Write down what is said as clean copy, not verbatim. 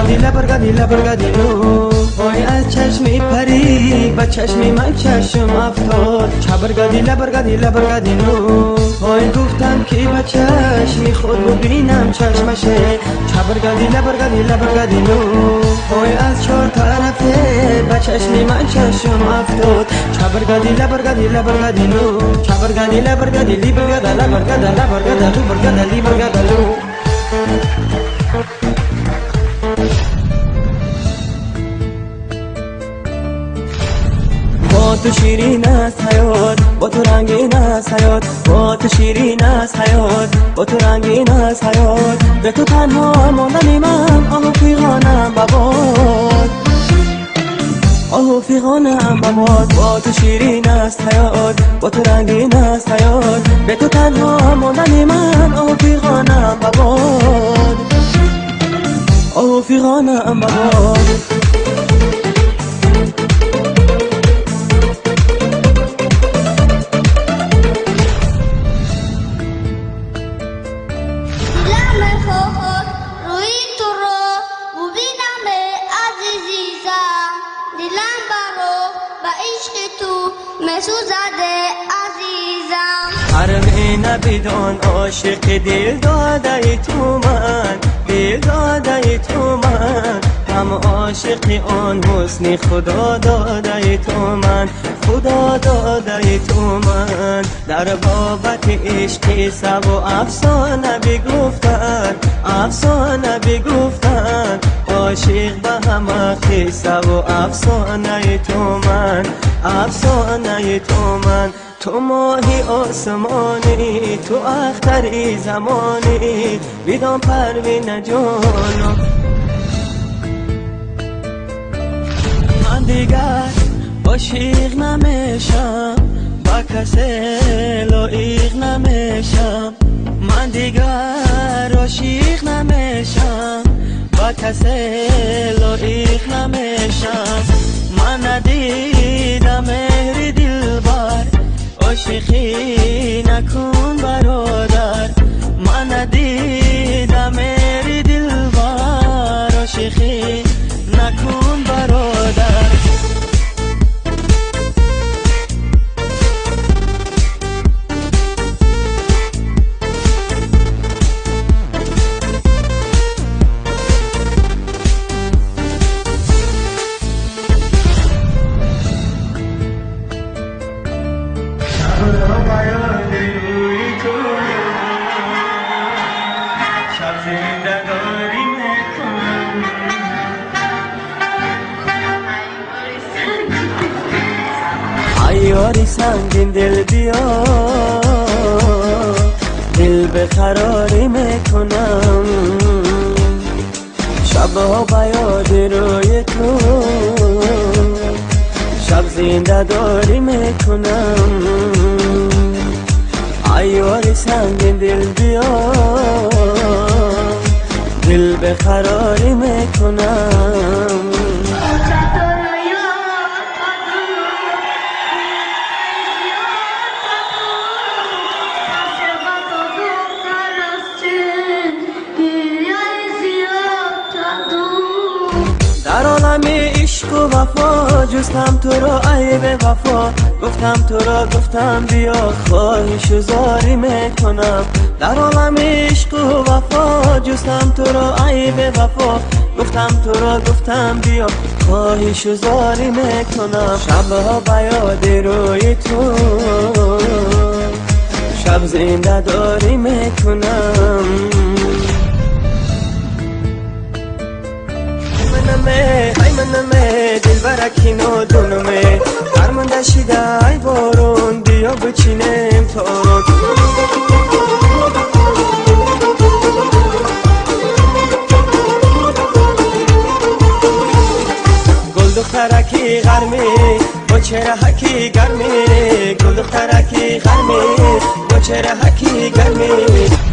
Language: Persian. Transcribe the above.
لبرگدیلو وای از چشمی پری با چشمی من چشم افتاد لبرگدیلو وای گفتم که با چشمی خود ببینم چشمشه لبرگدیلو وای از چهار طرفه با چشمی من چشم افتاد لبرگدیلو با تو شیرین است حیات با تو رنگین است حیات با تو شیرین است حیات با تو رنگین است حیات به تو تنها ماندنی من آهو فیغانم بباد آهو فیغانم بباد با تو شیرین است حیات با تو رنگین است حیات به تو تنها ماندنی من آهو فیغانم بباد آهو فیغانم بباد حرم نبیدان عاشق دل داده تو من هم عاشق آن حسن خدا داده تو من در بابت عشق سب و افسانه بگفتن عاشق به همه قصه و افسانه تو من تو ماهی آسمانی تو اختری زمانی بیدان پروین جانم من دیگر عاشق نمیشم با کسی لایق نمیشم من دیگر عاشق نمیشم با کسی لایق نمیشم من ندیدم مهر دلبر عاشقی نکن برادر من ندیدم مهر دلبر عاشقی نکن برادر یاری سنگین دل بیا دل به قراری میکنم شبها با یاد روی تو شب زنده داری میکنم یاری سنگین دل بیا دل به قراری میکنم در عالم عشق و وفا جستم تو را عیب وفا گفتم بیا خواهش و زاری میکنم در عالم عشق و وفا جستم تو را عیب وفا گفتم بیا خواهش و زاری میکنم شبها با یاد روی تو شب زنده داری میکنم منمه دل برکینو دونمه درمانده شیده ای بارون بیا بچینم تارون گل دخترکی غرمی با چهره حکی گرمی گل دخترکی غرمی با چهره حکی گرمی